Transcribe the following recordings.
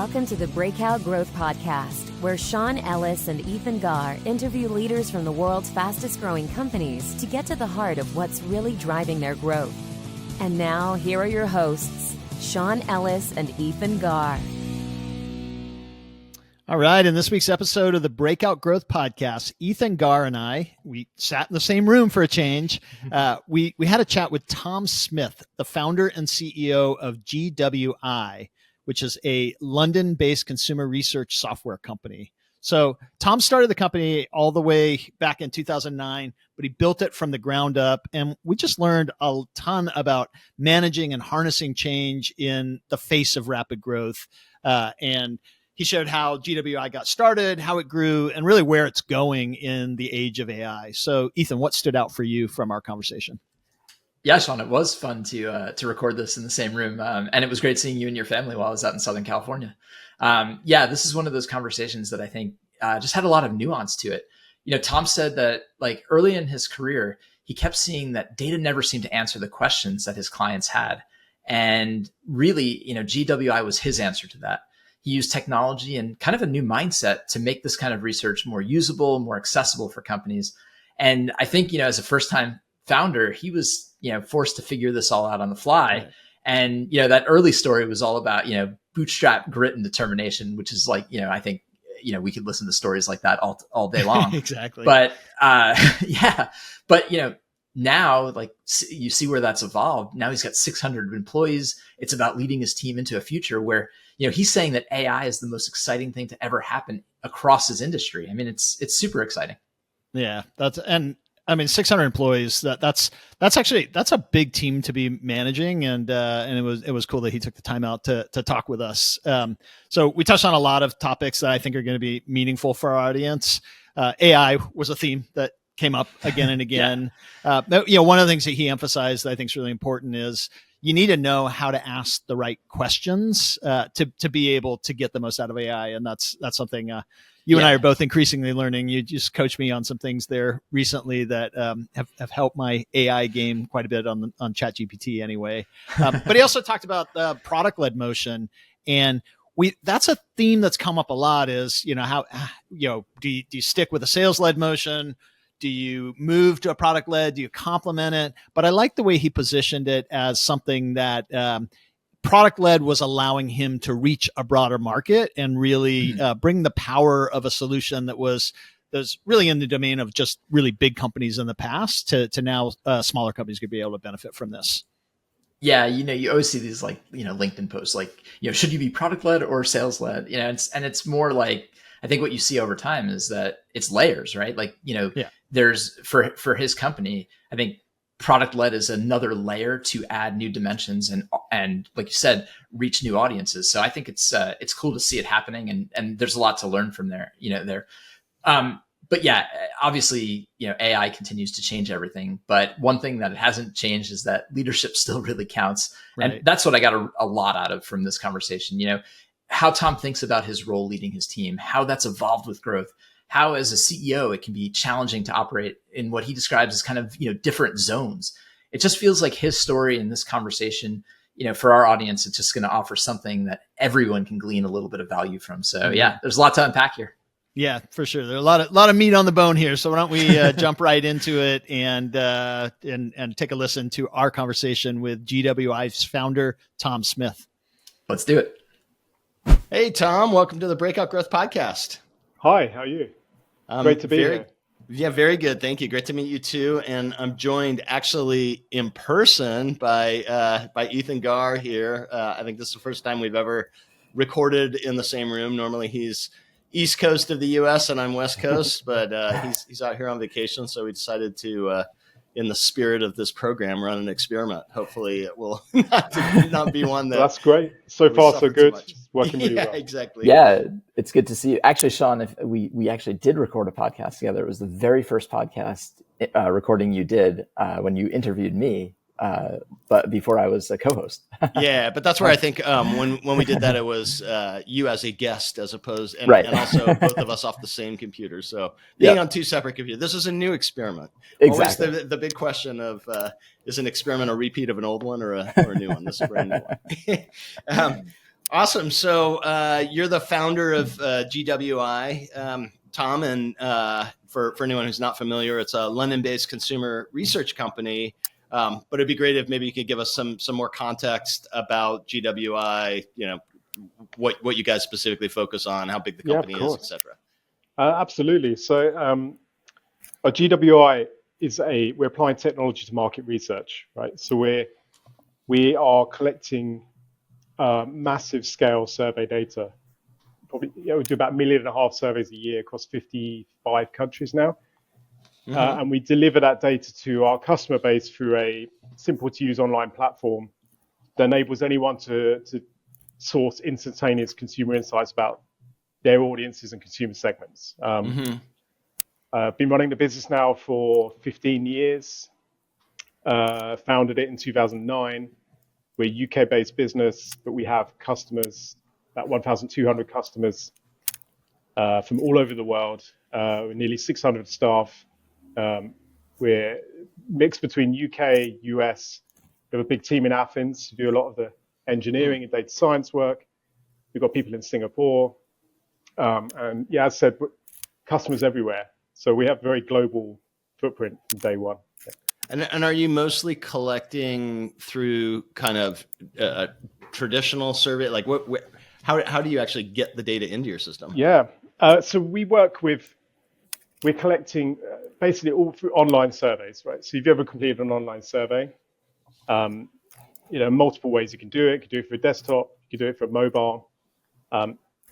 Welcome to the Breakout Growth Podcast, where Sean Ellis and Ethan Garr interview leaders from the world's fastest growing companies to get to the heart of what's really driving their growth. And now, here are your hosts, Sean Ellis and Ethan Garr. All right. In this week's episode of the Breakout Growth Podcast, Ethan Garr and we sat in the same room for a change. We had a chat with Tom Smith, the founder and CEO of GWI, which is a London-based consumer research software company. So Tom started the company all the way back in 2009, but he built it from the ground up. And we just learned a ton about managing and harnessing change in the face of rapid growth. And he showed how GWI got started, how it grew, and really where it's going in the age of AI. So Ethan, what stood out for you from our conversation? Yeah, Sean, it was fun to record this in the same room. And it was great seeing you and your family while I was out in Southern California. This is one of those conversations that I think just had a lot of nuance to it. You know, Tom said that like early in his career, he kept seeing that data never seemed to answer the questions that his clients had. And really, you know, GWI was his answer to that. He used technology and kind of a new mindset to make this kind of research more usable, more accessible for companies. And I think, you know, as a first-time founder, he was, you know, forced to figure this all out on the fly. Right. And, you know, that early story was all about, you know, bootstrap grit and determination, which is like, you know, I think, you know, we could listen to stories like that all day long. Exactly. But, but, you know, now, like you see where that's evolved. Now he's got 600 employees. It's about leading his team into a future where, you know, he's saying that AI is the most exciting thing to ever happen across his industry. I mean, it's super exciting. Yeah, 600 employees. That's a big team to be managing, and it was cool that he took the time out to talk with us. So we touched on a lot of topics that I think are going to be meaningful for our audience. AI was a theme that came up again and again. You know, one of the things that he emphasized that I think is really important is you need to know how to ask the right questions to be able to get the most out of AI, and that's something you and I are both increasingly learning. You just coached me on some things there recently that have helped my AI game quite a bit on ChatGPT anyway. But he also talked about the product-led motion, and that's a theme that's come up a lot. Is, you know, how, you know, do you stick with a sales-led motion? Do you move to a product-led? Do you complement it? But I like the way he positioned it as something that product-led was allowing him to reach a broader market and really bring the power of a solution that was really in the domain of just really big companies in the past to now smaller companies could be able to benefit from this. Yeah, you know, you always see these like, you know, LinkedIn posts like, you know, should you be product-led or sales-led? You know, it's more like, I think what you see over time is that it's layers, right? Like, you know, there's for his company, I think product-led is another layer to add new dimensions and like you said, reach new audiences. So I think it's cool to see it happening, and there's a lot to learn from there, you know, there. But yeah, obviously, you know, AI continues to change everything. But one thing that it hasn't changed is that leadership still really counts. Right. And that's what I got a lot out of from this conversation. You know, how Tom thinks about his role leading his team, how that's evolved with growth, how as a CEO, it can be challenging to operate in what he describes as kind of, you know, different zones. It just feels like his story in this conversation, you know, for our audience, it's just going to offer something that everyone can glean a little bit of value from. So yeah, there's a lot to unpack here. Yeah, for sure. There's a lot of meat on the bone here. So why don't we jump right into it and take a listen to our conversation with GWI's founder, Tom Smith. Let's do it. Hey, Tom, welcome to the Breakout Growth Podcast. Hi, how are you? Great to be here. Yeah, very good. Thank you. Great to meet you too. And I'm joined actually in person by Ethan Garr here. I think this is the first time we've ever recorded in the same room. Normally he's East Coast of the U.S. and I'm West Coast, but he's out here on vacation. So we decided to, in the spirit of this program, run an experiment. Hopefully it will not be one that... That's great. So far, so good. Working really well. Exactly. Yeah, it's good to see you. Actually, Sean, if we actually did record a podcast together. It was the very first podcast recording you did when you interviewed me, but before I was a co-host. Yeah, but that's where I think when we did that, it was you as a guest as opposed, and also both of us off the same computer. So being on two separate computers, this is a new experiment. Exactly. Always the big question of is an experiment a repeat of an old one or a new one? This is a brand new one. Awesome. So you're the founder of GWI, Tom, and for anyone who's not familiar, it's a London-based consumer research company. But it'd be great if maybe you could give us some more context about GWI. What you guys specifically focus on, how big the company is, etc. Absolutely. So a GWI we're applying technology to market research, right? So we are collecting massive scale survey data. Probably we do about 1.5 million surveys a year across 55 countries now. Mm-hmm. And we deliver that data to our customer base through a simple to use online platform that enables anyone to source instantaneous consumer insights about their audiences and consumer segments. I've been running the business now for 15 years, founded it in 2009. We're a UK-based business, but we have customers, about 1,200 customers from all over the world. We're nearly 600 staff. We're mixed between UK, US. We have a big team in Athens who do a lot of the engineering and data science work. We've got people in Singapore. And yeah, as I said, customers everywhere. So we have a very global footprint from day one. Yeah. And are you mostly collecting through kind of a traditional survey? Like how do you actually get the data into your system? Yeah. So we're collecting basically all through online surveys, right? So if you ever completed an online survey, multiple ways you can do it. You can do it for a desktop, you can do it for a mobile.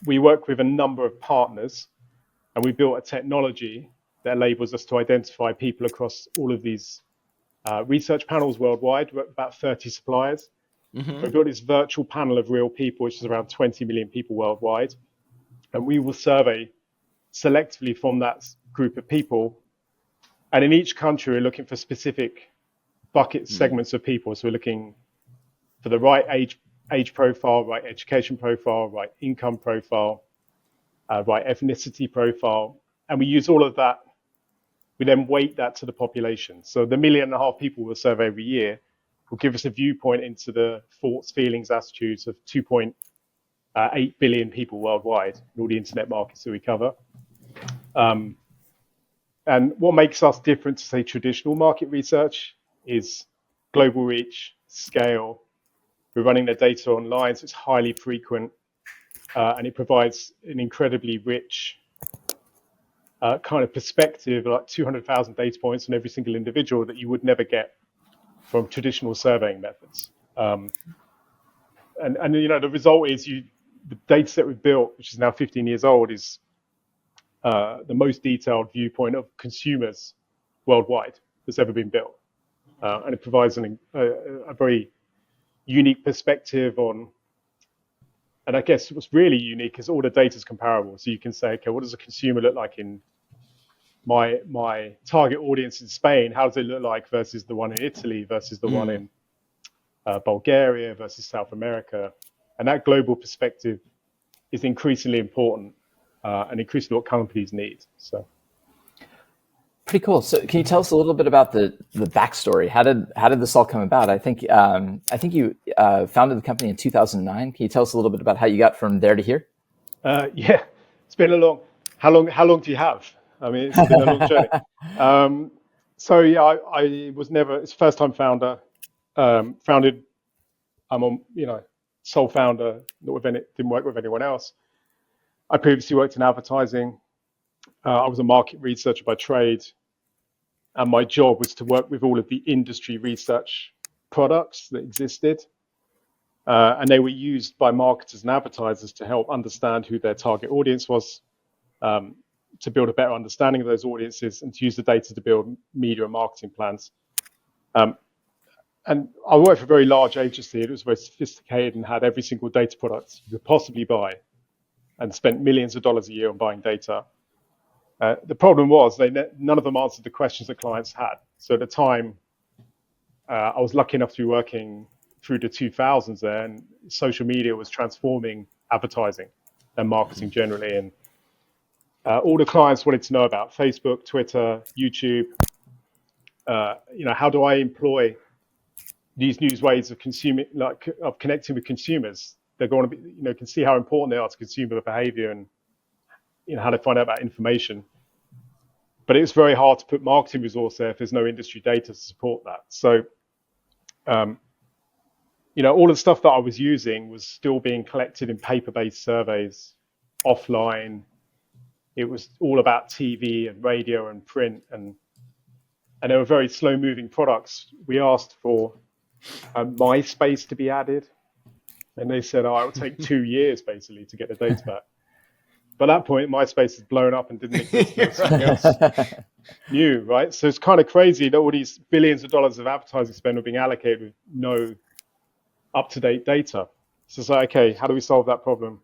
We work with a number of partners, and we built a technology that enables us to identify people across all of these research panels worldwide, about 30 suppliers. Mm-hmm. We've got this virtual panel of real people, which is around 20 million people worldwide. And we will survey selectively from that group of people. And in each country, we're looking for specific bucket segments of people. So we're looking for the right age profile, right education profile, right income profile, right ethnicity profile. And we use all of that. We then weight that to the population. So the 1.5 million people we'll survey every year will give us a viewpoint into the thoughts, feelings, attitudes of 2.8 billion people worldwide in all the internet markets that we cover. And what makes us different to, say, traditional market research is global reach, scale. We're running the data online, so it's highly frequent, and it provides an incredibly rich kind of perspective, like 200,000 data points on every single individual that you would never get from traditional surveying methods. And the result is the data set we've built, which is now 15 years old, is the most detailed viewpoint of consumers worldwide that's ever been built. And it provides a very unique perspective on, and I guess what's really unique is all the data is comparable. So you can say, okay, what does a consumer look like in my target audience in Spain? How does it look like versus the one in Italy versus the one in Bulgaria versus South America? And that global perspective is increasingly important and increasingly what companies need. So. Pretty cool. So can you tell us a little bit about the backstory? How did this all come about? I think you founded the company in 2009. Can you tell us a little bit about how you got from there to here? Yeah, it's been a long. How long do you have? I mean, it's been a long journey. So yeah, I was never. It's first time founder. Founded. I'm on sole founder. Didn't work with anyone else. I previously worked in advertising. I was a market researcher by trade. And my job was to work with all of the industry research products that existed. And they were used by marketers and advertisers to help understand who their target audience was, to build a better understanding of those audiences, and to use the data to build media and marketing plans. And I worked for a very large agency. It was very sophisticated and had every single data product you could possibly buy, and spent millions of dollars a year on buying data. The problem was none of them answered the questions that clients had. So at the time, I was lucky enough to be working through the 2000s there, and social media was transforming advertising and marketing generally. And all the clients wanted to know about Facebook, Twitter, YouTube. How do I employ these new ways of consuming, of connecting with consumers they're going to be, can see how important they are to consumer behavior and how to find out about information. But it's very hard to put marketing resource there if there's no industry data to support that. So, all the stuff that I was using was still being collected in paper-based surveys, offline. It was all about TV and radio and print, and they were very slow-moving products. We asked for MySpace to be added, and they said, it will take 2 years basically to get the data back. By that point, MySpace has blown up and didn't exist. Something else new, right? So it's kind of crazy that all these billions of dollars of advertising spend are being allocated with no up-to-date data. So it's like, okay, how do we solve that problem?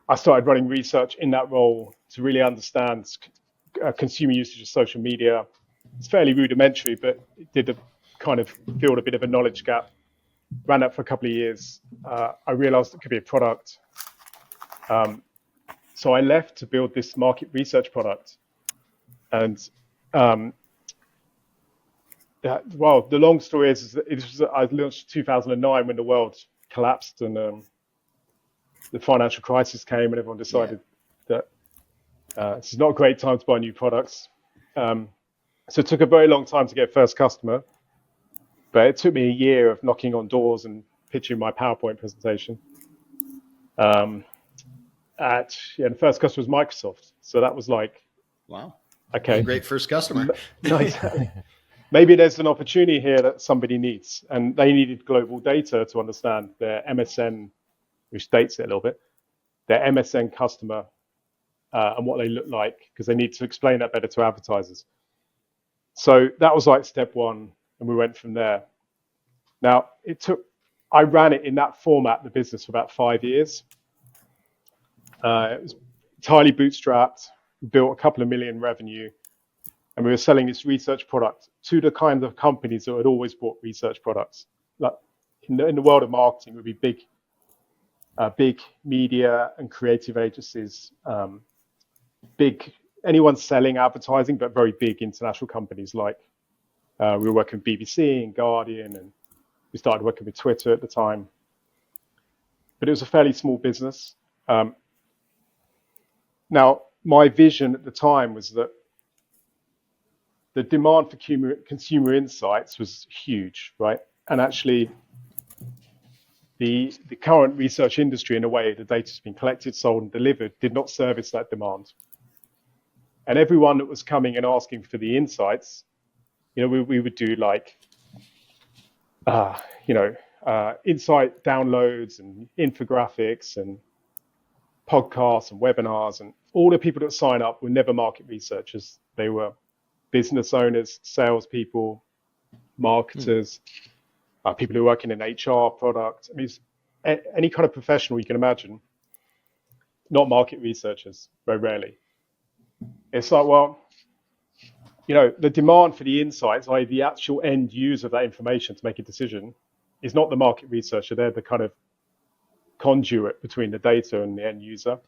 I started running research in that role to really understand consumer usage of social media. It's fairly rudimentary, but it did kind of filled a bit of a knowledge gap. Ran that for a couple of years. I realized it could be a product. So I left to build this market research product. And the long story is I launched in 2009 when the world collapsed and the financial crisis came, and everyone decided that this is not a great time to buy new products. So it took a very long time to get first customer, but it took me a year of knocking on doors and pitching my PowerPoint presentation. The first customer was Microsoft. So that was like, wow, okay, great first customer. Maybe there's an opportunity here that somebody needs, and they needed global data to understand their MSN, which dates it a little bit, their MSN customer and what they look like, because they need to explain that better to advertisers. So that was like step one, and we went from there. Now, I ran it in that format, the business, for about 5 years. It was entirely bootstrapped, built a couple of million revenue, and we were selling this research product to the kinds of companies that had always bought research products. Like in the world of marketing, it would be big media and creative agencies, anyone selling advertising, but very big international companies like we were working with BBC and Guardian, and we started working with Twitter at the time. But it was a fairly small business. Now, my vision at the time was that the demand for consumer insights was huge, right? And actually, the current research industry, in a way, the data's been collected, sold, and delivered, did not service that demand. And everyone that was coming and asking for the insights, we would do like, insight downloads and infographics and podcasts and webinars, and all the people that sign up were never market researchers. They were business owners, salespeople, marketers, people who are working in HR, product. I mean, any kind of professional you can imagine, not market researchers, very rarely. It's like, the demand for the insights, i.e. the actual end user of that information to make a decision, is not the market researcher. They're the kind of conduit between the data and the end user.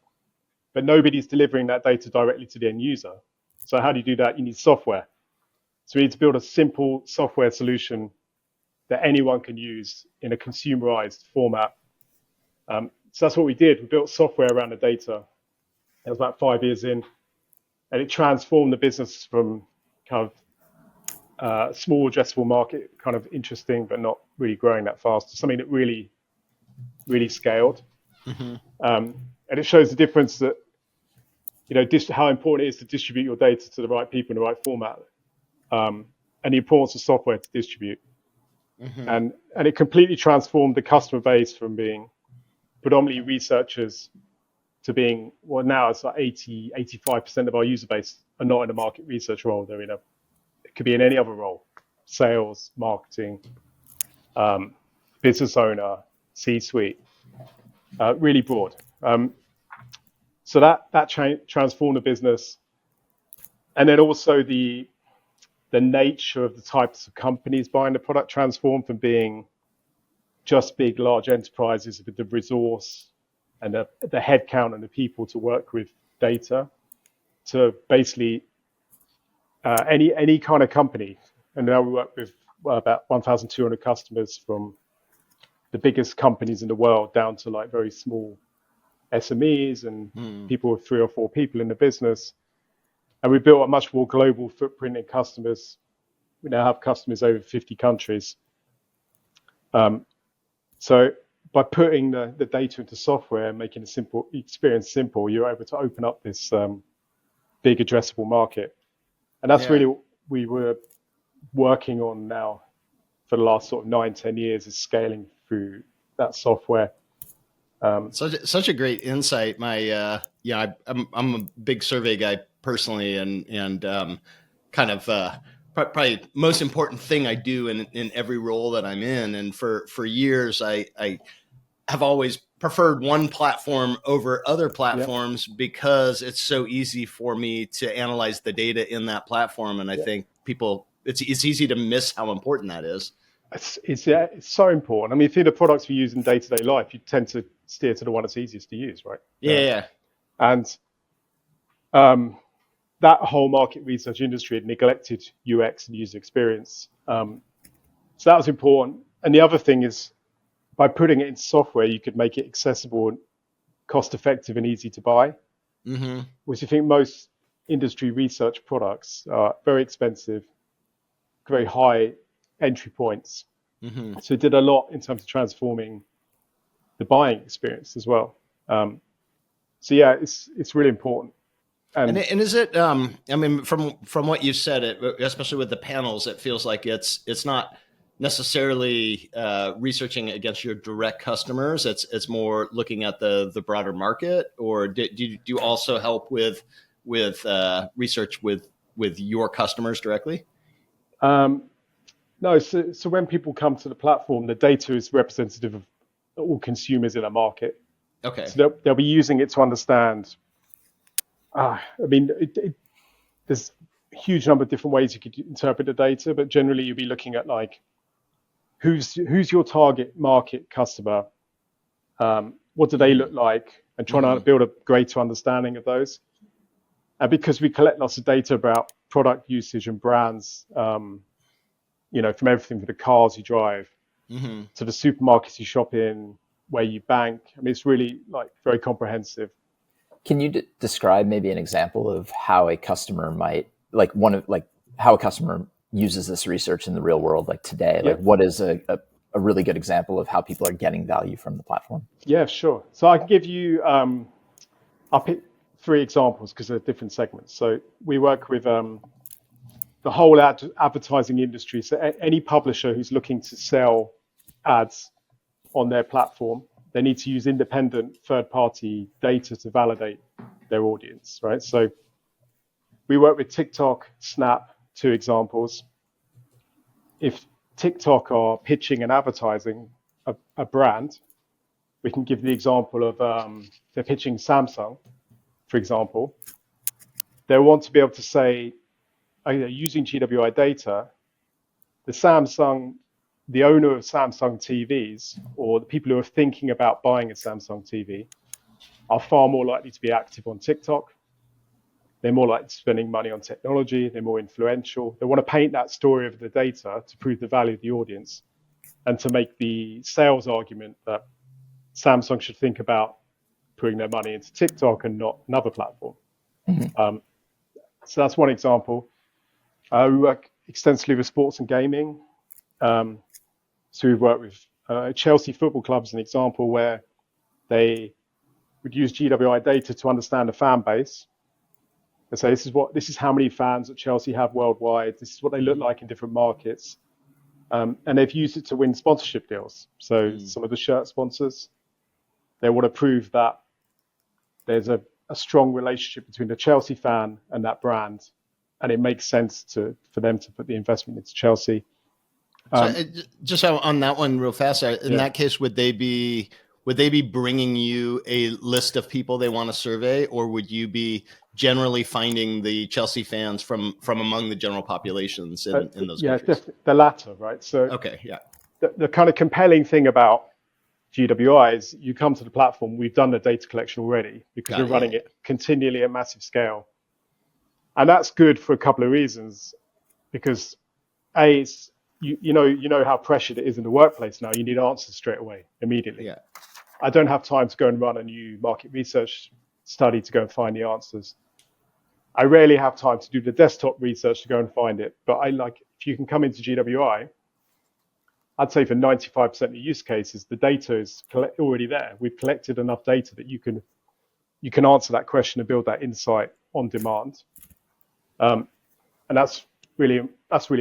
But nobody's delivering that data directly to the end user. So how do you do that? You need software. So we need to build a simple software solution that anyone can use in a consumerized format. So that's what we did. We built software around the data. It was about 5 years in, and it transformed the business from kind of small addressable market, kind of interesting, but not really growing that fast, to something that really, really scaled. Mm-hmm. And it shows the difference that, how important it is to distribute your data to the right people in the right format, and the importance of software to distribute. Mm-hmm. And it completely transformed the customer base from being predominantly researchers to being, now it's like 85% of our user base are not in a market research role. They're it could be in any other role: sales, marketing, business owner, C-suite, really broad. So that transformed the business. And then also the nature of the types of companies buying the product transformed from being just big, large enterprises with the resource and the headcount and the people to work with data, to basically any kind of company. And now we work with about 1,200 customers, from the biggest companies in the world down to like very small SMEs and people with 3 or 4 people in the business. And we built a much more global footprint in customers. We now have customers over 50 countries. So by putting the data into software and making the experience simple, you're able to open up this big addressable market. And that's really what we were working on now for the last sort of 9-10 years, is scaling through that software. Such a great insight. I'm a big survey guy personally, and kind of probably most important thing I do in every role that I'm in. And for years, I have always preferred one platform over other platforms because it's so easy for me to analyze the data in that platform. And I think it's easy to miss how important that is. It's so important. I mean, through the products we use in day-to-day life, you tend to steer to the one that's easiest to use, right? And that whole market research industry had neglected UX and user experience. So that was important. And the other thing is, by putting it in software, you could make it accessible and cost-effective and easy to buy. Which I think most industry research products are very expensive, very high entry points. So it did a lot in terms of transforming the buying experience as well. So yeah, it's really important. And is it? I mean, from what you said, especially with the panels, it feels like it's not necessarily researching against your direct customers. It's more looking at the broader market. Or do you also help with research with your customers directly? No. So when people come to the platform, the data is representative of all consumers in a market. Okay. So they'll be using it to understand. I mean, there's a huge number of different ways you could interpret the data, but generally you'll be looking at like who's your target market customer, what do they look like, and trying to build a greater understanding of those. And because we collect lots of data about product usage and brands, from everything from the cars you drive to the supermarkets you shop in, where you bank. I mean, it's really like very comprehensive. Can you describe maybe an example of how a customer might how a customer uses this research in the real world, like today? Like, what is a really good example of how people are getting value from the platform? Yeah, sure. So I can give you, I'll pick 3 examples because they're different segments. So we work with the whole advertising industry. So any publisher who's looking to sell ads on their platform, they need to use independent third-party data to validate their audience, right? So we work with TikTok, Snap, 2 examples. If TikTok are pitching and advertising a brand, we can give the example of they're pitching Samsung, for example. They want to be able to say, using GWI data, the owner of Samsung TVs, or the people who are thinking about buying a Samsung TV, are far more likely to be active on TikTok. They're more likely to spending money on technology. They're more influential. They want to paint that story of the data to prove the value of the audience and to make the sales argument that Samsung should think about putting their money into TikTok and not another platform. So that's one example. We work extensively with sports and gaming. So we've worked with Chelsea Football Club as an example, where they would use GWI data to understand the fan base. And say, this is how many fans that Chelsea have worldwide. This is what they look like in different markets. And they've used it to win sponsorship deals. So some of the shirt sponsors, they want to prove that there's a strong relationship between the Chelsea fan and that brand. And it makes sense for them to put the investment into Chelsea. Just on that one real fast, in that case, would they be bringing you a list of people they want to survey, or would you be generally finding the Chelsea fans from among the general populations in those countries? Yeah, the latter, right? So okay, yeah. The kind of compelling thing about GWI is you come to the platform, we've done the data collection already because we're running it continually at massive scale. And that's good for a couple of reasons, because A, it's you know how pressured it is in the workplace now. You need answers straight away, immediately. Yeah. I don't have time to go and run a new market research study to go and find the answers. I rarely have time to do the desktop research to go and find it. But if you can come into GWI, I'd say for 95% of use cases, the data is already there. We've collected enough data that you can answer that question and build that insight on demand. And that's really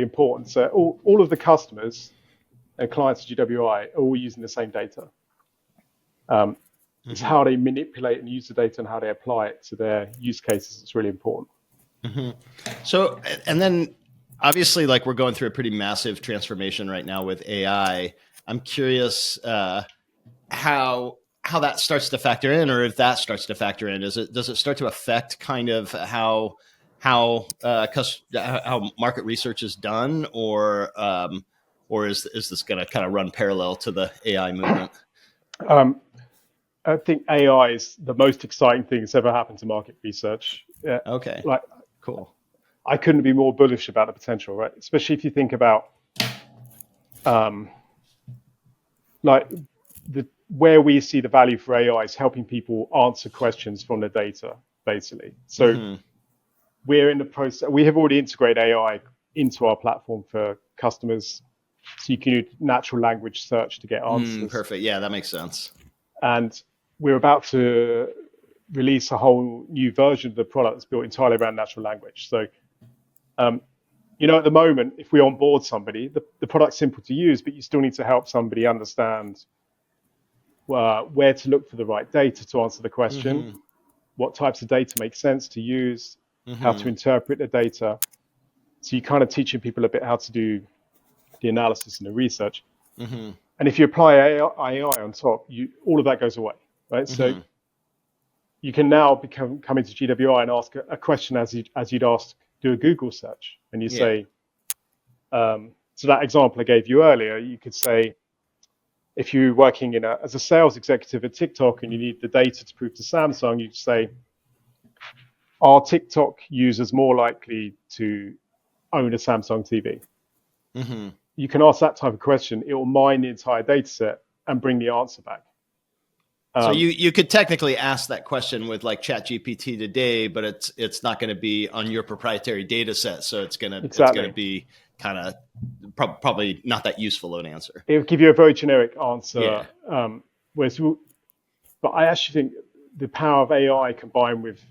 important. So all of the customers and clients of GWI are all using the same data. It's how they manipulate and use the data and how they apply it to their use cases. It's really important. Mm-hmm. So, and then obviously, like, we're going through a pretty massive transformation right now with AI. I'm curious how that starts to factor in, or if that starts to factor in. Does it start to affect kind of how market research is done, or is this going to kind of run parallel to the AI movement? I think AI is the most exciting thing that's ever happened to market research. Yeah. Okay. Cool. I couldn't be more bullish about the potential, right? Especially if you think about where we see the value for AI is helping people answer questions from the data, basically. So we're in the process. We have already integrated AI into our platform for customers, so you can use natural language search to get answers. Perfect. Yeah, that makes sense. And we're about to release a whole new version of the product that's built entirely around natural language. So, at the moment, if we onboard somebody, the product's simple to use, but you still need to help somebody understand where to look for the right data to answer the question, what types of data make sense to use, how to interpret the data. So you're kind of teaching people a bit how to do the analysis and the research. And if you apply AI on top, all of that goes away, right? So you can now come into GWI and ask a question as you'd do a Google search, and you say, so that example I gave you earlier, you could say, if you're working as a sales executive at TikTok and you need the data to prove to Samsung, you'd say, are TikTok users more likely to own a Samsung TV? You can ask that type of question. It will mine the entire data set and bring the answer back. So you could technically ask that question with like ChatGPT today, but it's not going to be on your proprietary data set. So it's going to be kind of probably not that useful of an answer. It will give you a very generic answer. Yeah. But I actually think the power of AI combined with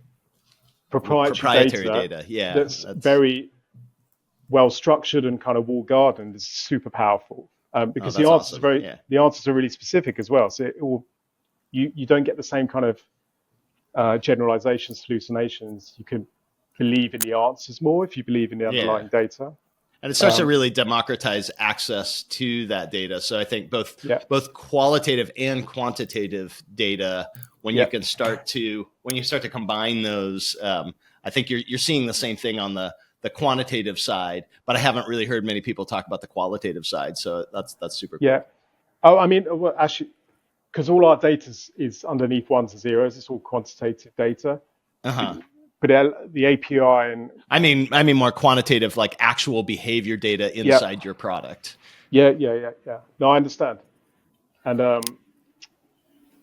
proprietary data, that's very well structured and kind of walled garden is super powerful, because the answers the answers are really specific as well. So you don't get the same kind of generalizations, hallucinations. You can believe in the answers more if you believe in the underlying data. And it starts to really democratize access to that data. So I think both qualitative and quantitative data, when you start to combine those, I think you're seeing the same thing on the quantitative side, but I haven't really heard many people talk about the qualitative side. So that's super cool. Yeah. Oh, I mean, well, actually, because all our data is underneath ones and zeros, it's all quantitative data. But the API and I mean more quantitative, like actual behavior data inside your product. Yeah. No, I understand. And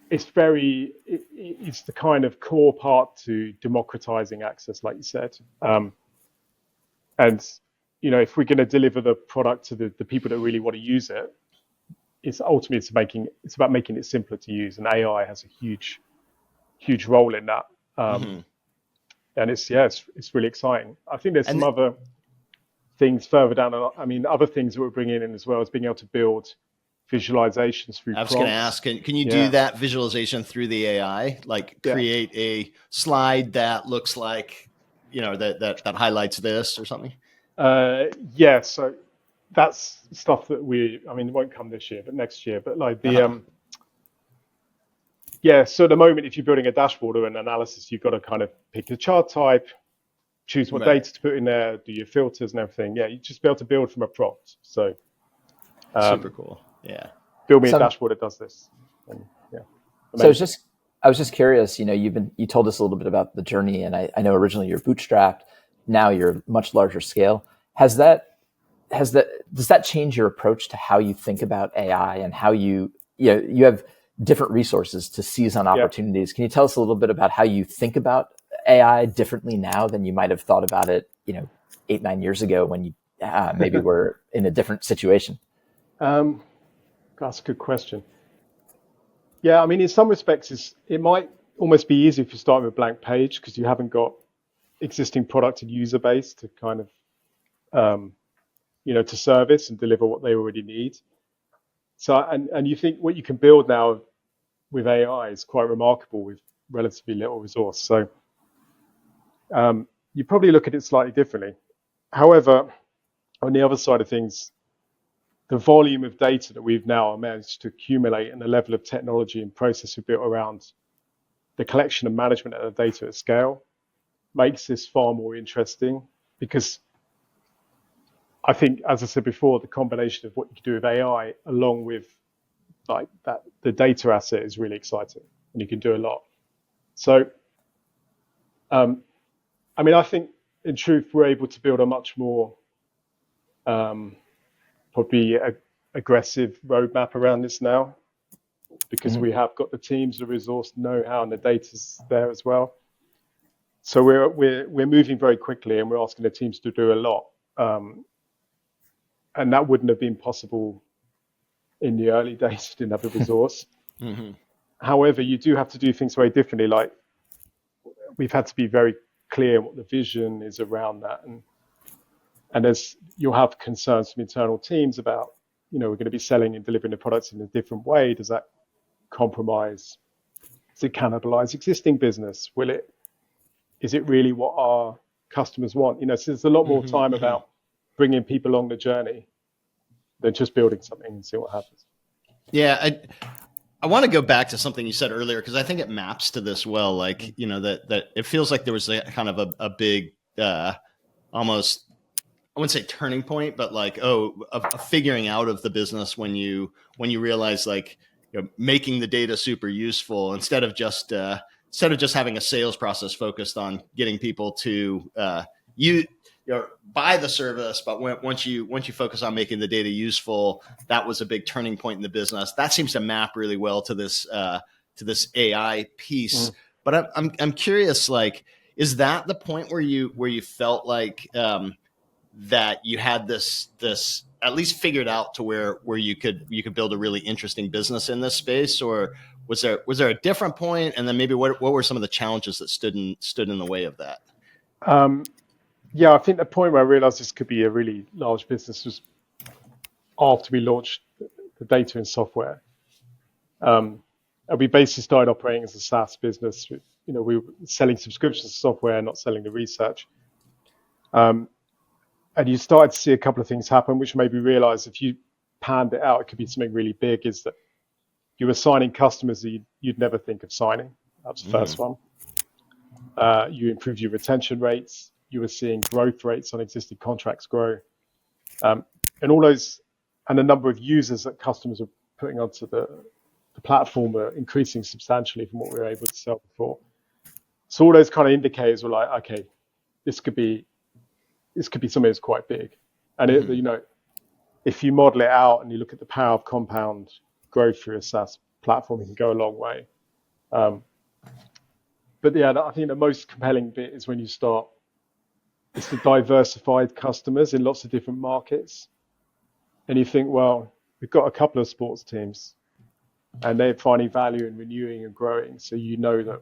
it's the kind of core part to democratizing access, like you said. And if we're going to deliver the product to the people that really want to use it, it's about making it simpler to use, and AI has a huge role in that. And it's really exciting. I think there's some other things further down. I mean, other things that we're bringing in as well is being able to build visualizations through prompts. I was going to ask, can you do that visualization through the AI? Like create a slide that looks like, that highlights this or something? So that's stuff that it won't come this year, but next year. But like so at the moment, if you're building a dashboard or an analysis, you've got to kind of pick the chart type, choose what data to put in there, do your filters and everything. Yeah, you just be able to build from a prompt. So super cool. Yeah. Build me a dashboard that does this. And, so I was just curious, you told us a little bit about the journey, and I know originally you're bootstrapped, now you're much larger scale. Has that does that change your approach to how you think about AI and how you have different resources to seize on opportunities? Can you tell us a little bit about how you think about AI differently now than you might have thought about it, 8-9 years ago when you maybe were in a different situation? That's a good question. Yeah, I mean, in some respects, it might almost be easier if you start with a blank page because you haven't got existing product and user base to kind of, to service and deliver what they already need. So, and you think what you can build now with AI is quite remarkable with relatively little resource. So, you probably look at it slightly differently. However, on the other side of things, the volume of data that we've now managed to accumulate and the level of technology and process we've built around the collection and management of the data at scale makes this far more interesting, because I think, as I said before, the combination of what you can do with AI along with like that, the data asset is really exciting and you can do a lot. So, I mean, I think in truth, we're able to build a much more probably aggressive roadmap around this now, because we have got the teams, the resource, know-how, and the data's there as well. So we're moving very quickly, and we're asking the teams to do a lot, and that wouldn't have been possible in the early days. Didn't have the resource. However, you do have to do things very differently. Like, we've had to be very clear what the vision is around that, and as you'll have concerns from internal teams about, we're going to be selling and delivering the products in a different way. Does that compromise? Does it cannibalize existing business? Is it really what our customers want? So there's a lot more time about bringing people along the journey than just building something and see what happens. Yeah, I want to go back to something you said earlier, because I think it maps to this well. Like, that it feels like there was a kind of a big, almost, I wouldn't say turning point, but like, a figuring out of the business when you realize, like, making the data super useful instead of just having a sales process focused on getting people to buy the service. But once you focus on making the data useful, that was a big turning point in the business. That seems to map really well to this AI piece. But I'm curious, like, is that the point where you felt like that you had this at least figured out to where you could build a really interesting business in this space, or was there a different point? And then maybe what were some of the challenges that stood in the way of that? Yeah, I think the point where I realized this could be a really large business was after we launched the data and software. And we basically started operating as a SaaS business. We were selling subscriptions to software, not selling the research. And you started to see a couple of things happen, which made me realize if you panned it out, it could be something really big, is that you were signing customers that you'd never think of signing. That was the first one. You improved your retention rates. You were seeing growth rates on existing contracts grow. And all those, and the number of users that customers are putting onto the platform are increasing substantially from what we were able to sell before. So all those kind of indicators were like, okay, this could be something that's quite big. And if you model it out and you look at the power of compound growth through a SaaS platform, it can go a long way. But yeah, I think the most compelling bit is when you start, it's the diversified customers in lots of different markets. And you think, well, we've got a couple of sports teams and they're finding value in renewing and growing. So that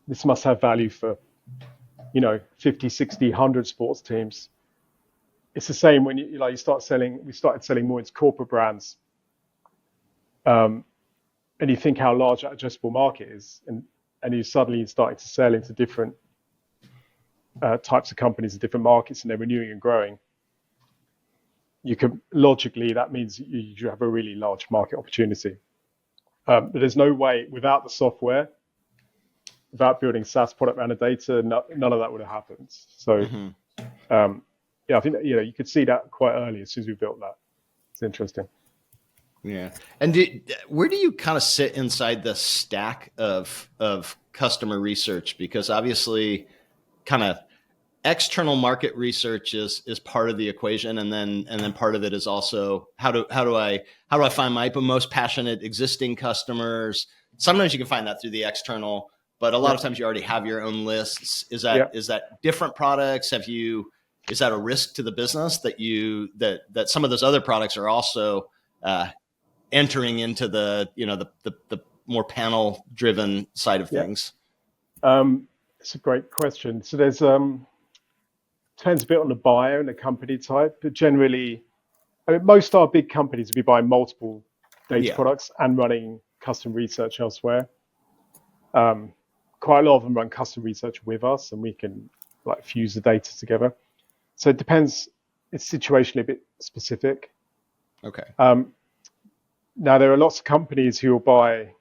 this must have value for 50, 60, 100 sports teams. It's the same when we started selling more into corporate brands. And you think how large that addressable market is. And you suddenly starting to sell into different types of companies in different markets, and they're renewing and growing. Logically, that means you have a really large market opportunity. But there's no way without the software, without building SaaS product around the data, none of that would have happened. So, I think that, you could see that quite early as soon as we built that. It's interesting. Yeah. And where do you kind of sit inside the stack of customer research? Because obviously kind of external market research is part of the equation, and then part of it is also how do I find my most passionate existing customers. Sometimes you can find that through the external, but a lot of times you already have your own lists. Is that different products? Is that a risk to the business that some of those other products are also entering into the more panel driven side of things? It's a great question. So there's depends a bit on the buyer and the company type, but generally, I mean, most of our big companies will be buying multiple data products and running custom research elsewhere. Quite a lot of them run custom research with us, and we can like fuse the data together. So it depends. It's situationally a bit specific. Okay. Now there are lots of companies who will buy,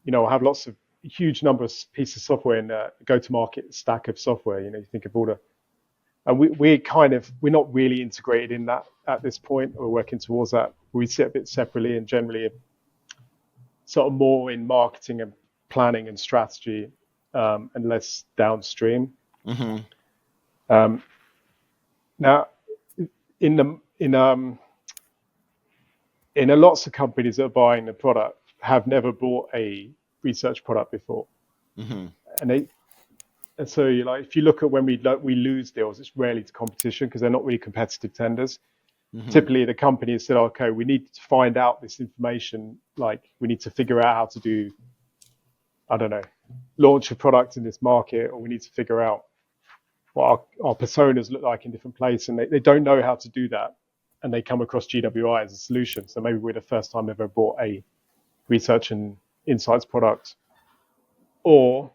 have lots of huge number of pieces of software in a go-to-market stack of software. You think of all the, and we're not really integrated in that at this point. We're working towards that. We sit a bit separately and generally sort of more in marketing and planning and strategy, and less downstream. Mm-hmm. Now, in a lots of companies that are buying the product have never bought a research product before, mm-hmm. and so if you look at when we lose deals, it's rarely to competition because they're not really competitive tenders. Mm-hmm. Typically, the company has said, "Okay, we need to find out this information. Like, we need to figure out how to do, I don't know, launch a product in this market, or we need to figure out what our personas look like in different places," and they don't know how to do that, and they come across GWI as a solution. So maybe we're the first time ever bought a research and insights product, or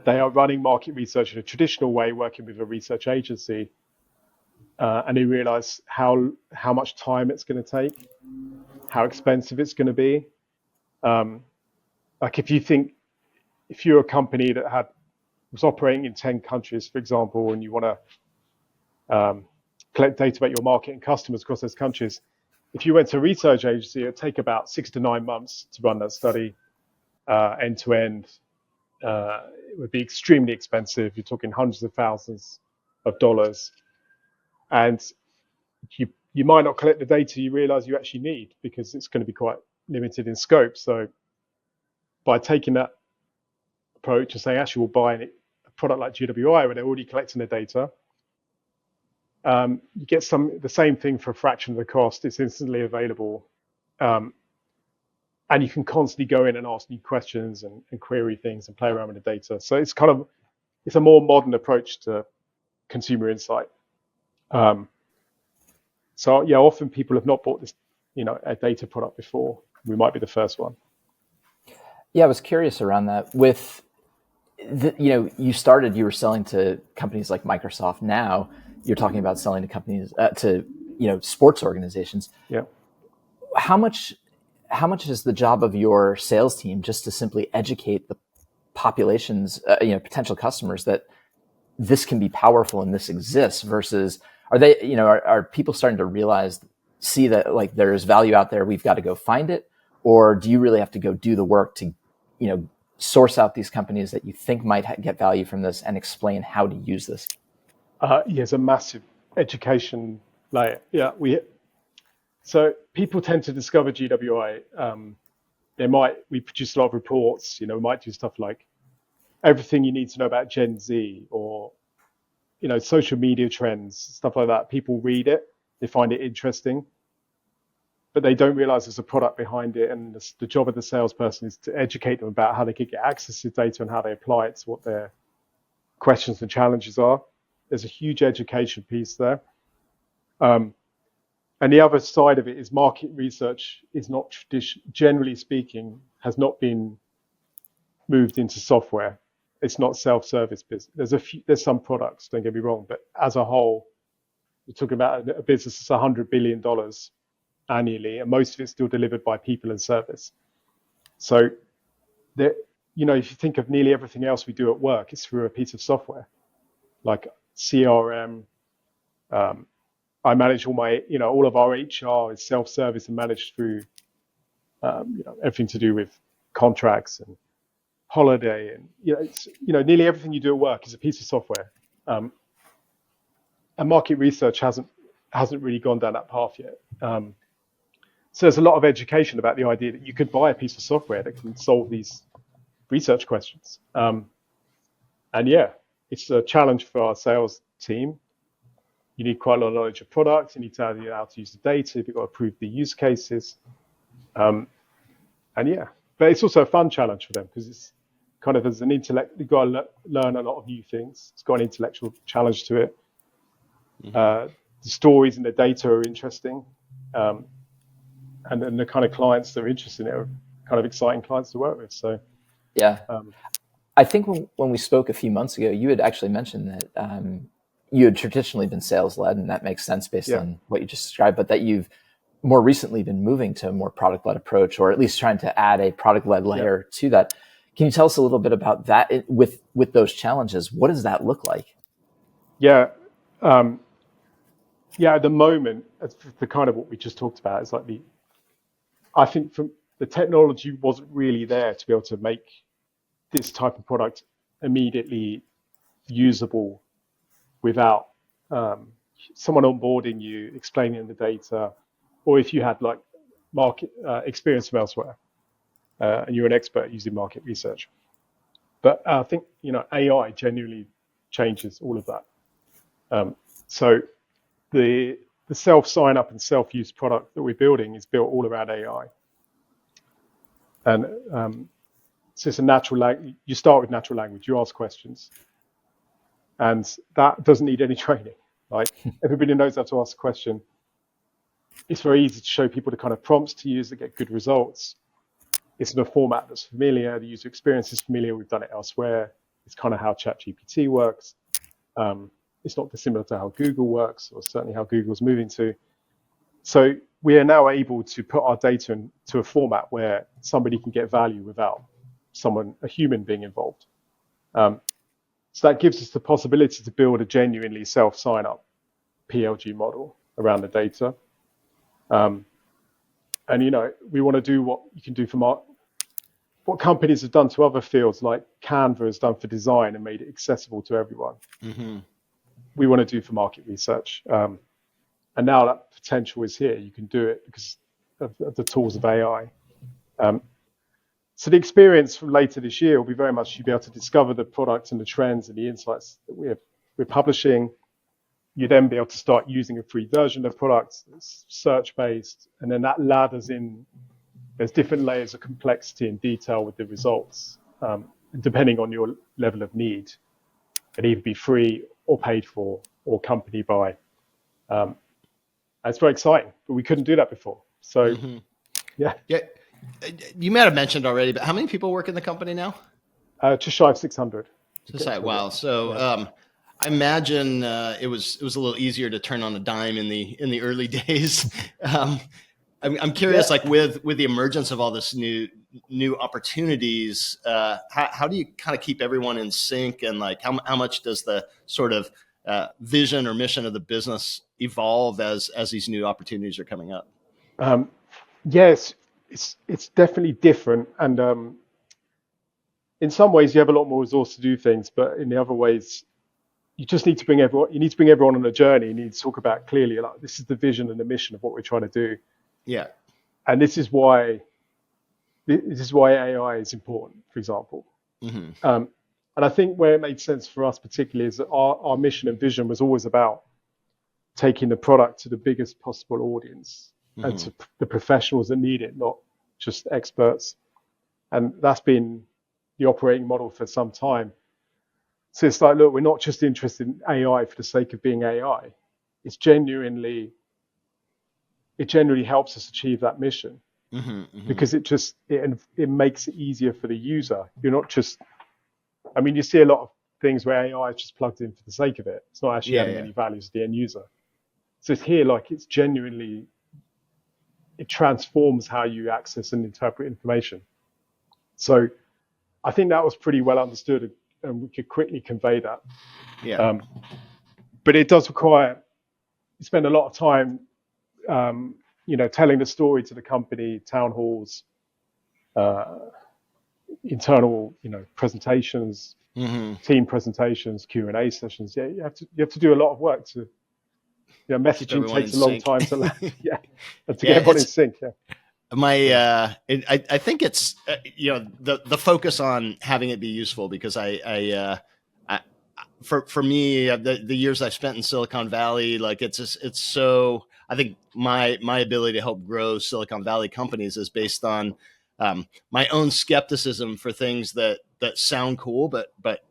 they are running market research in a traditional way, working with a research agency, and they realize how much time it's going to take, how expensive it's going to be. Like if you're a company that was operating in 10 countries, for example, and you want to collect data about your market and customers across those countries, if you went to a research agency, it'd take about 6 to 9 months to run that study end to end. It would be extremely expensive. You're talking hundreds of thousands of dollars, and you might not collect the data you realize you actually need because it's going to be quite limited in scope. So by taking that approach and saying, actually, we'll buy a product like GWI where they're already collecting the data, you get the same thing for a fraction of the cost. It's instantly available, and you can constantly go in and ask new questions and query things and play around with the data. So it's a more modern approach to consumer insight. So yeah, often people have not bought this, a data product before. We might be the first one. Yeah, I was curious around that. With you were selling to companies like Microsoft. Now you're talking about selling to companies to sports organizations. Yeah. How much is the job of your sales team just to simply educate the populations, potential customers that this can be powerful and this exists, versus are people starting to see that like there's value out there, we've got to go find it? Or do you really have to go do the work to, source out these companies that you think might get value from this and explain how to use this? It's a massive education layer. Yeah, so people tend to discover GWI. We produce a lot of reports. We might do stuff like everything you need to know about Gen Z, or social media trends, stuff like that. People read it, they find it interesting, but they don't realize there's a product behind it. And the job of the salesperson is to educate them about how they could get access to data and how they apply it to what their questions and challenges are. There's a huge education piece there. And the other side of it is market research is not generally speaking, has not been moved into software. It's not self-service business. There's some products, don't get me wrong, but as a whole, we're talking about a business that's $100 billion annually, and most of it's still delivered by people and service. So, if you think of nearly everything else we do at work, it's through a piece of software, like CRM. I manage all of our HR is self-service and managed through, everything to do with contracts and holiday, and nearly everything you do at work is a piece of software. And market research hasn't really gone down that path yet. So there's a lot of education about the idea that you could buy a piece of software that can solve these research questions. And yeah, it's a challenge for our sales team. You need quite a lot of knowledge of products. You need to know how to use the data. You've got to prove the use cases. And yeah, but it's also a fun challenge for them because it's kind of as an intellect, you've got to learn a lot of new things. It's got an intellectual challenge to it. The stories and the data are interesting. And then the kind of clients that are interested in it are kind of exciting clients to work with. So, yeah. I think when we spoke a few months ago, you had actually mentioned that you had traditionally been sales led, and that makes sense based on what you just described, but that you've more recently been moving to a more product led approach, or at least trying to add a product led layer to that. Can you tell us a little bit about that with those challenges? What does that look like? Yeah. At the moment, the kind of what we just talked about is like I think from the technology wasn't really there to be able to make this type of product immediately usable without someone onboarding you, explaining the data, or if you had like market experience from elsewhere and you're an expert using market research. But I think AI genuinely changes all of that. So the self sign up and self use product that we're building is built all around AI, and so it's a natural language. You start with natural language. You ask questions, and that doesn't need any training. Like everybody knows how to ask a question. It's very easy to show people the kind of prompts to use that get good results. It's in a format that's familiar. The user experience is familiar. We've done it elsewhere. It's kind of how ChatGPT works. It's not dissimilar to how Google works, or certainly how Google's moving to. So we are now able to put our data into a format where somebody can get value without a human being involved. So that gives us the possibility to build a genuinely self-sign-up PLG model around the data. And we want to do what you can do from what companies have done to other fields, like Canva has done for design and made it accessible to everyone. We want to do for market research. And now that potential is here. You can do it because of the tools of AI. So the experience from later this year will be very much you'll be able to discover the products and the trends and the insights that we're publishing. You then be able to start using a free version of products that's search-based, and then that ladders in. There's different layers of complexity and detail with the results, depending on your level of need. It'll either be free or paid for or company buy. It's very exciting, but we couldn't do that before. So, yeah. You might have mentioned already, but how many people work in the company now? Just shy of 600. Wow. So I imagine it was a little easier to turn on a dime in the early days. I'm curious, like with the emergence of all this new opportunities, how do you kind of keep everyone in sync, and like how much does the sort of vision or mission of the business evolve as these new opportunities are coming up? Yes, it's definitely different, and in some ways you have a lot more resource to do things, but in the other ways you just need to bring everyone. You need to bring everyone on a journey. You need to talk about clearly, like, this is the vision and the mission of what we're trying to do. Yeah, and this is why AI is important, for example. And I think where it made sense for us particularly is that our mission and vision was always about taking the product to the biggest possible audience and to the professionals that need it, not just experts. And that's been the operating model for some time. So it's like, look, we're not just interested in AI for the sake of being AI. It genuinely helps us achieve that mission because it makes it easier for the user. You're not just, I mean, you see a lot of things where AI is just plugged in for the sake of it. It's not actually adding any value to the end user. So it's here, like, it's genuinely, it transforms how you access and interpret information. So I think that was pretty well understood, and we could quickly convey that. But it does require, you spend a lot of time, telling the story to the company, town halls, internal, presentations, team presentations, Q&A sessions. Yeah, you have to do a lot of work to. Messaging takes a long time to land. And to get everyone in sync. Yeah. I think it's the focus on having it be useful, because for me, the years I've spent in Silicon Valley, like it's so, I think my ability to help grow Silicon Valley companies is based on my own skepticism for things that sound cool but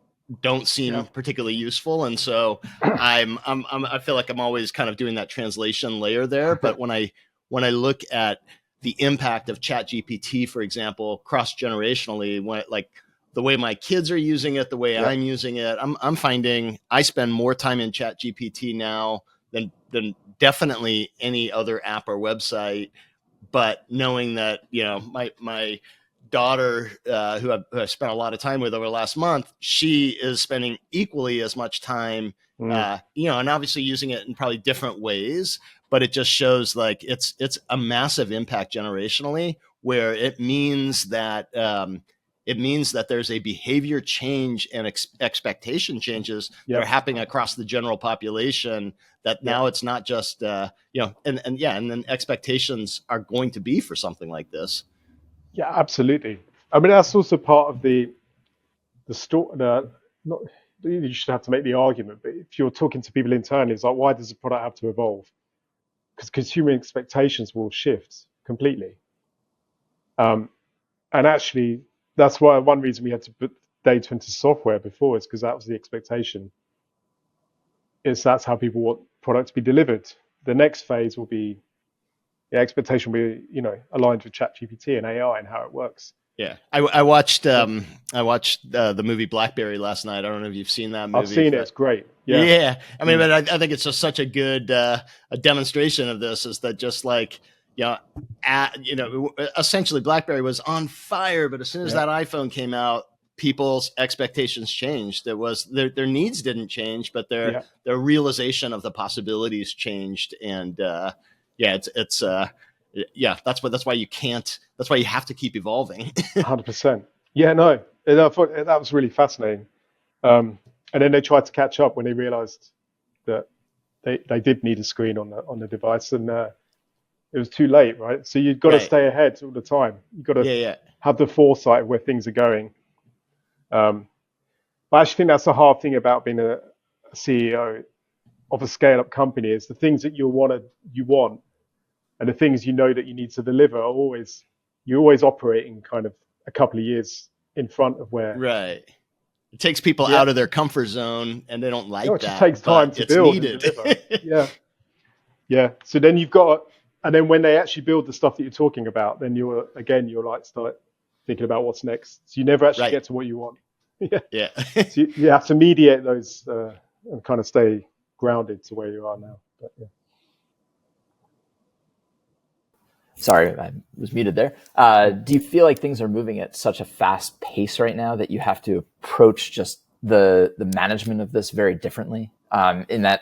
don't seem particularly useful, and so I feel like I'm always kind of doing that translation layer there. But when I look at the impact of ChatGPT, for example, cross-generationally, like the way my kids are using it, the way I'm using it, I'm finding I spend more time in ChatGPT now than definitely any other app or website. But knowing that, my daughter, who I spent a lot of time with over the last month, she is spending equally as much time, and obviously using it in probably different ways. But it just shows like it's a massive impact generationally, where it means that there's a behavior change and expectation changes that are happening across the general population. That now it's not just and then expectations are going to be for something like this. Yeah, absolutely. I mean, that's also part of the story. Not you should have to make the argument, but if you're talking to people internally, it's like, why does the product have to evolve? Because consumer expectations will shift completely. And actually, that's why one reason we had to put data into software before is because that was the expectation. That's how people want product to be delivered. The next phase will be the expectation will be, aligned with ChatGPT and AI and how it works. Yeah, I watched the movie BlackBerry last night. I don't know if you've seen that movie. I've seen it. It's great. Yeah. I mean, but I think it's just such a good a demonstration of this. Is that just like essentially BlackBerry was on fire, but as soon as that iPhone came out, people's expectations changed. It was their needs didn't change, but their realization of the possibilities changed, and that's why you can't. That's why you have to keep evolving. 100%. Yeah, no, I thought that was really fascinating. And then they tried to catch up when they realized that they did need a screen on the device, and it was too late, right? So you've got to stay ahead all the time. You've got to have the foresight of where things are going. But I actually think that's the hard thing about being a CEO of a scale-up company is the things that you want, and the things that you need to deliver are you're always operating kind of a couple of years in front of where. Right. It takes people out of their comfort zone, and they don't like that. It just takes time to build and deliver. Yeah. So then you've got, and then when they actually build the stuff that you're talking about, then you're like start thinking about what's next. So you never actually get to what you want. Yeah. So you have to mediate those and kind of stay grounded to where you are now. But, Sorry, I was muted there. Do you feel like things are moving at such a fast pace right now that you have to approach just the management of this very differently? In that,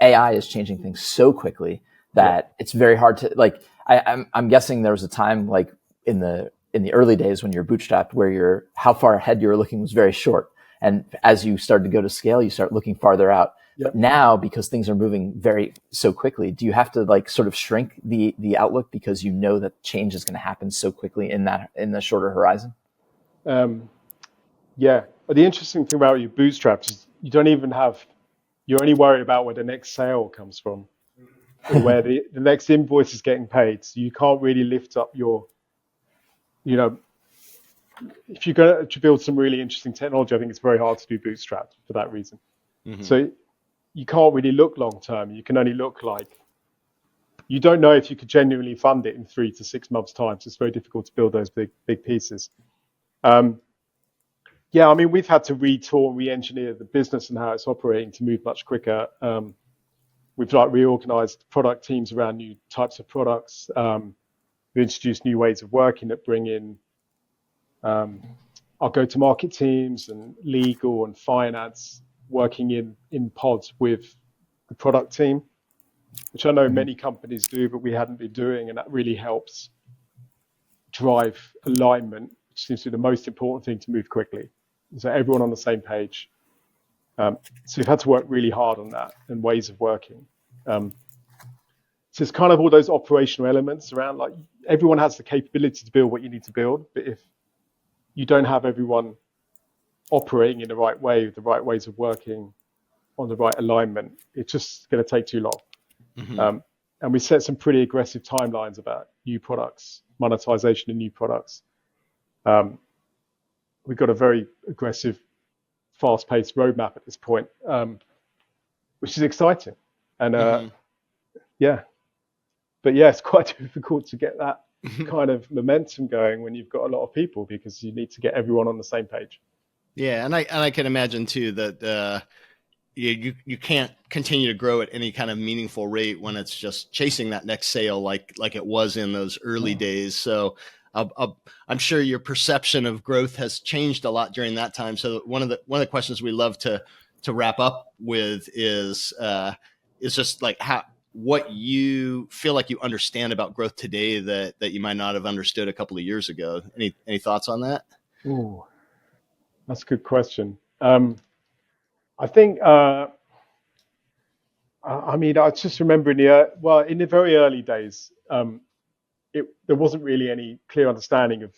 AI is changing things so quickly that it's very hard to like. I'm guessing there was a time like in the early days when you're bootstrapped where how far ahead you were looking was very short, and as you started to go to scale, you start looking farther out. But now, because things are moving so quickly, do you have to like sort of shrink the outlook because that change is going to happen so quickly in the shorter horizon? Yeah. But the interesting thing about your bootstraps is you're only worried about where the next sale comes from, or where the next invoice is getting paid. So you can't really lift up your, if you're going to build some really interesting technology, I think it's very hard to do bootstrapped for that reason. Mm-hmm. So you can't really look long term. You can only look like you don't know if you could genuinely fund it in 3 to 6 months' time. So it's very difficult to build those big pieces. I mean, we've had to retool and re-engineer the business and how it's operating to move much quicker. We've reorganized product teams around new types of products. We introduced new ways of working that bring in our go-to-market teams and legal and finance working in pods with the product team, which I know many companies do, but we hadn't been doing, and that really helps drive alignment, which seems to be the most important thing to move quickly. So everyone on the same page. So we've had to work really hard on that and ways of working. So it's kind of all those operational elements around, like everyone has the capability to build what you need to build, but if you don't have everyone operating in the right way, with the right ways of working, on the right alignment, it's just going to take too long. Mm-hmm. And we set some pretty aggressive timelines about new products, monetization of new products. We've got a very aggressive, fast-paced roadmap at this point, which is exciting. And yeah, but yeah, it's quite difficult to get that kind of momentum going when you've got a lot of people, because you need to get everyone on the same page. Yeah, and I can imagine too that you can't continue to grow at any kind of meaningful rate when it's just chasing that next sale like it was in those early days. So I'm sure your perception of growth has changed a lot during that time. So one of the questions we love to wrap up with is just like what you feel like you understand about growth today that you might not have understood a couple of years ago. Any thoughts on that? Ooh, that's a good question. I think, I just remember in the very early days, there wasn't really any clear understanding of,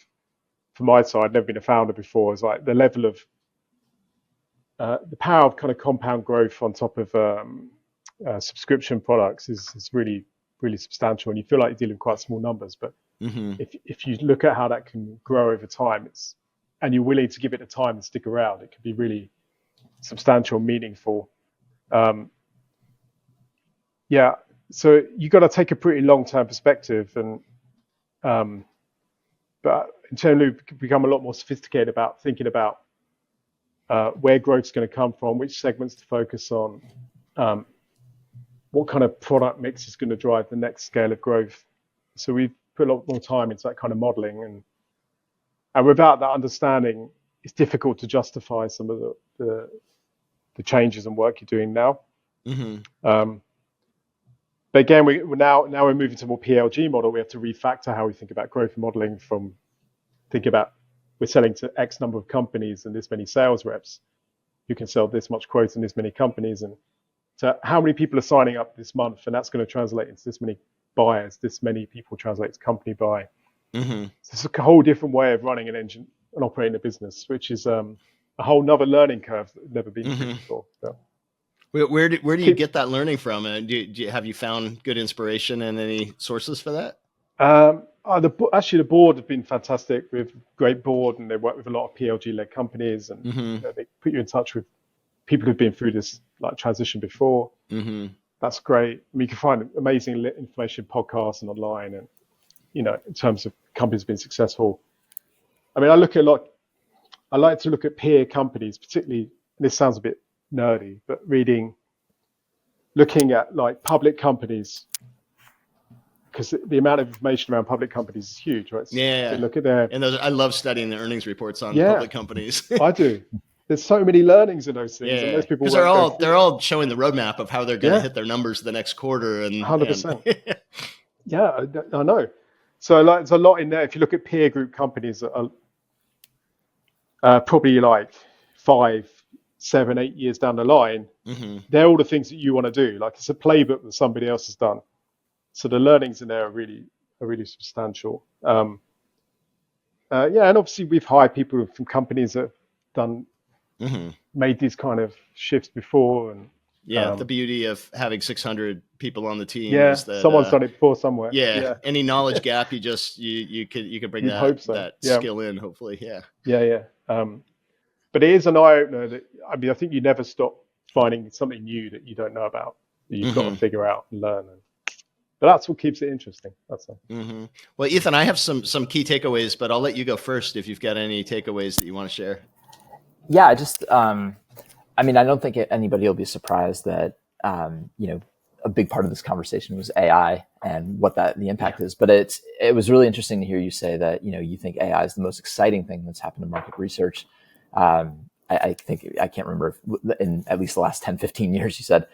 from my side, I'd never been a founder before, it's like the level of, the power of kind of compound growth on top of subscription products is really, really substantial. And you feel like you're dealing with quite small numbers, but if you look at how that can grow over time, and you're willing to give it the time and stick around, it can be really substantial, meaningful. Yeah, so you got to take a pretty long-term perspective, and but internally become a lot more sophisticated about thinking about where growth's going to come from, which segments to focus on, what kind of product mix is going to drive the next scale of growth. So we've put a lot more time into that kind of modeling, and without that understanding, it's difficult to justify some of the changes and work you're doing now. But again, we're now moving to a more PLG model. We have to refactor how we think about growth modeling, from think about we're selling to X number of companies and this many sales reps who can sell this much quotes in this many companies, and so how many people are signing up this month, and that's going to translate into this many buyers, this many people translate to company buy. So it's a whole different way of running an engine and operating a business, which is a whole nother learning curve that never been through before. So. Where do you get that learning from? And have you found good inspiration and any sources for that? Actually, the board have been fantastic. We have a great board, and they work with a lot of PLG-led companies, and they put you in touch with people who've been through this like transition before. That's great. I mean, you can find amazing information, podcasts and online, and in terms of companies being successful. I mean, I like to look at peer companies, particularly. This sounds a bit nerdy, but looking at like public companies, because the amount of information around public companies is huge, right? Yeah. So look at their, and I love studying the earnings reports on public companies. I do. There's so many learnings in those things. Yeah, and most people because they're all showing the roadmap of how they're going to hit their numbers the next quarter, and 100%. Yeah, I know. So there's a lot in there. If you look at peer group companies that are probably like 5, 7, 8 years down the line, they're all the things that you want to do. Like it's a playbook that somebody else has done. So the learnings in there are really substantial. And obviously we've hired people from companies that have done made these kind of shifts before, and the beauty of having 600 people on the team is that someone's done it before somewhere. Any knowledge gap, you could bring that skill in, hopefully. But it is an eye-opener that, I mean, I think you never stop finding something new that you don't know about, that you've got to figure out and learn. But that's what keeps it interesting. That's all. Well, Ethan, I have some key takeaways, but I'll let you go first if you've got any takeaways that you want to share. Yeah, I just, I don't think anybody will be surprised that, a big part of this conversation was AI and what the impact is. But it was really interesting to hear you say that, you think AI is the most exciting thing that's happened in market research. I think, I can't remember in at least the last 10, 15 years you said.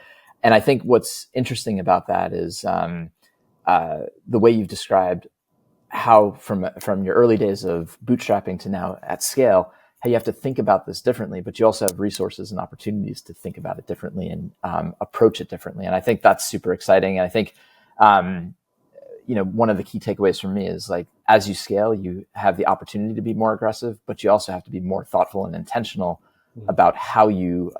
And I think what's interesting about that is the way you've described how from your early days of bootstrapping to now at scale how you have to think about this differently, but you also have resources and opportunities to think about it differently and approach it differently. And I think that's super exciting. And I think, one of the key takeaways from me is like, as you scale, you have the opportunity to be more aggressive, but you also have to be more thoughtful and intentional about how you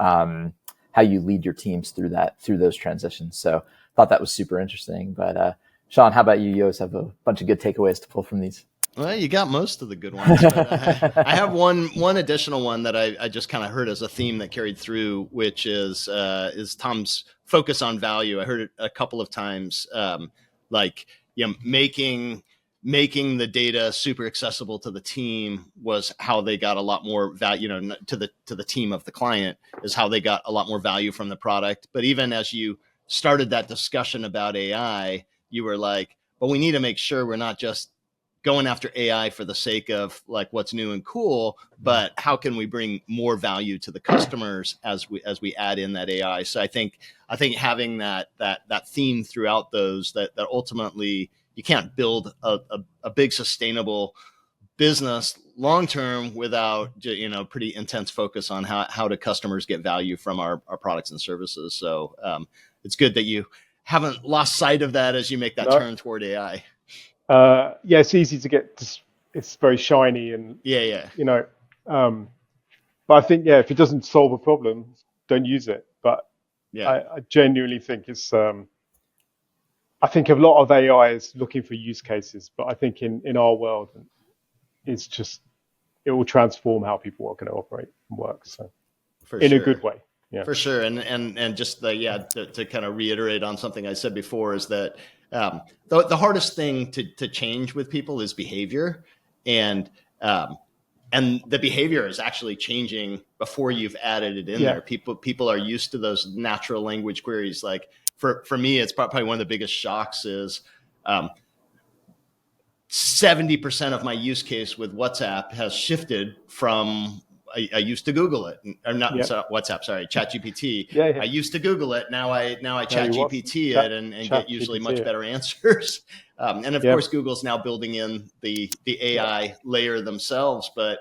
lead your teams through those transitions. So I thought that was super interesting. But Sean, how about you? You always have a bunch of good takeaways to pull from these. Well, you got most of the good ones. But I have one additional one that I just kind of heard as a theme that carried through, which is Tom's focus on value. I heard it a couple of times, making the data super accessible to the team was how they got a lot more value, to the team of the client is how they got a lot more value from the product. But even as you started that discussion about AI, you were like, but we need to make sure we're not just going after AI for the sake of like what's new and cool, but how can we bring more value to the customers as we add in that AI? So I think having that theme throughout those that ultimately you can't build a big sustainable business long term without pretty intense focus on how do customers get value from our products and services. So it's good that you haven't lost sight of that as you make that turn toward AI. It's easy to get. It's very shiny and but I think if it doesn't solve a problem, don't use it. But I genuinely think it's. I think a lot of AI is looking for use cases, but I think in our world, it's just it will transform how people are going to operate and work. So a good way. Yeah, for sure. And just to kind of reiterate on something I said before is that the hardest thing to change with people is behavior, and the behavior is actually changing before you've added it in there. People are used to those natural language queries. Like for me, it's probably one of the biggest shocks is 70% of my use case with WhatsApp has shifted from I used to Google it, or not WhatsApp, sorry, ChatGPT. I used to Google it. Now I ChatGPT it and get usually much better answers. And of course, Google's now building in the AI layer themselves. But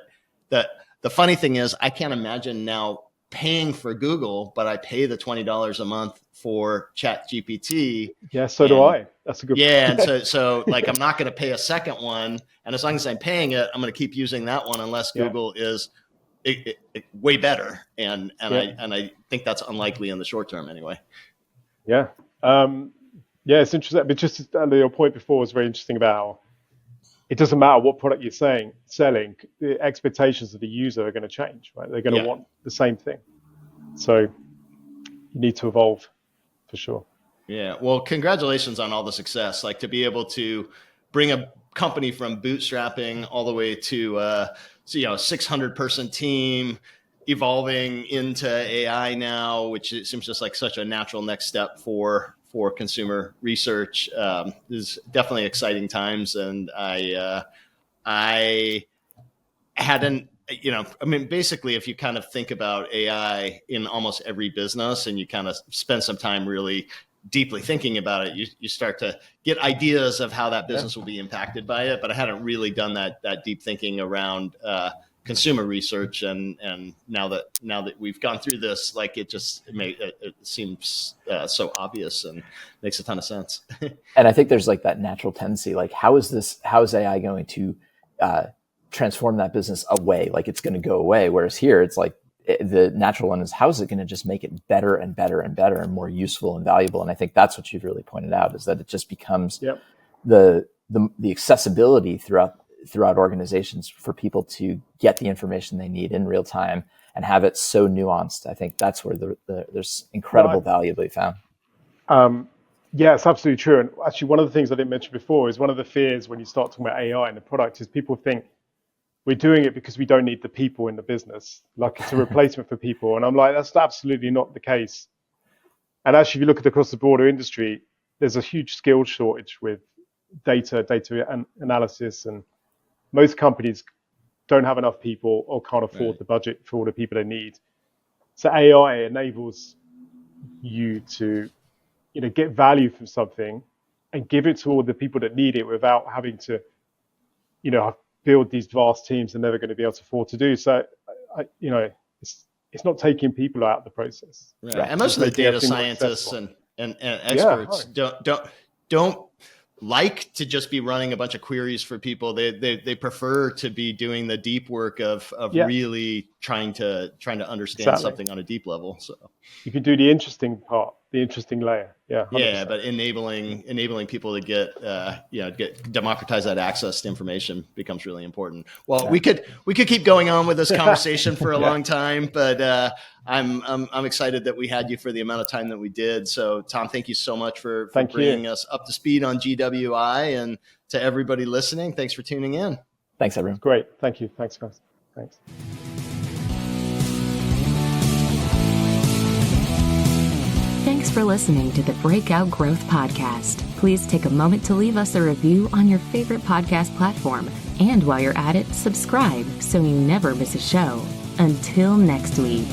the funny thing is, I can't imagine now paying for Google, but I pay the $20 a month for ChatGPT. Yeah, so do I. That's a good point. And so like I'm not going to pay a second one, and as long as I'm paying it, I'm going to keep using that one unless Google is way better, and I think that's unlikely in the short term anyway. It's interesting. But just your point before was very interesting about how it doesn't matter what product you're selling, the expectations of the user are going to change, right? They're going to want the same thing. So you need to evolve for sure. Yeah. Well, congratulations on all the success. Like to be able to bring a company from bootstrapping all the way to a 600-person team, evolving into AI now, which it seems just like such a natural next step for consumer research. Is definitely exciting times, and I hadn't. Basically, if you kind of think about AI in almost every business, and you kind of spend some time really deeply thinking about it, you start to get ideas of how that business will be impacted by it. But I hadn't really done that deep thinking around consumer research, and now that we've gone through this, like it seems so obvious and makes a ton of sense. And I think there's like that natural tendency, like how is AI going to transform that business away? Like it's going to go away. Whereas here it's like the natural one is how is it going to just make it better and better and better and more useful and valuable? And I think that's what you've really pointed out, is that it just becomes the accessibility throughout organizations for people to get the information they need in real time and have it so nuanced. I think that's where there's incredible value to be found. It's absolutely true. And actually, one of the things I didn't mention before is one of the fears when you start talking about AI and the product is people think we're doing it because we don't need the people in the business, like it's a replacement for people. And I'm like, that's absolutely not the case. And actually, if you look at across the broader industry, there's a huge skill shortage with data analysis, and most companies don't have enough people or can't afford the budget for all the people they need. So AI enables you to, get value from something and give it to all the people that need it without having to, build these vast teams they're never going to be able to afford to do. So it's not taking people out of the process. Right. And most of the data scientists and experts don't like to just be running a bunch of queries for people. They prefer to be doing the deep work of really trying to understand something on a deep level. So you can do the interesting part, the interesting layer. Yeah. 100%. Yeah. But enabling people to get democratize that access to information becomes really important. Well, we could keep going on with this conversation for a long time, but I'm excited that we had you for the amount of time that we did. So Tom, thank you so much for bringing us up to speed on GWI, and to everybody listening, thanks for tuning in. Thanks, everyone. Great. Thank you. Thanks, guys. Thanks. Thanks for listening to the Breakout Growth Podcast. Please take a moment to leave us a review on your favorite podcast platform. And while you're at it, subscribe so you never miss a show. Until next week.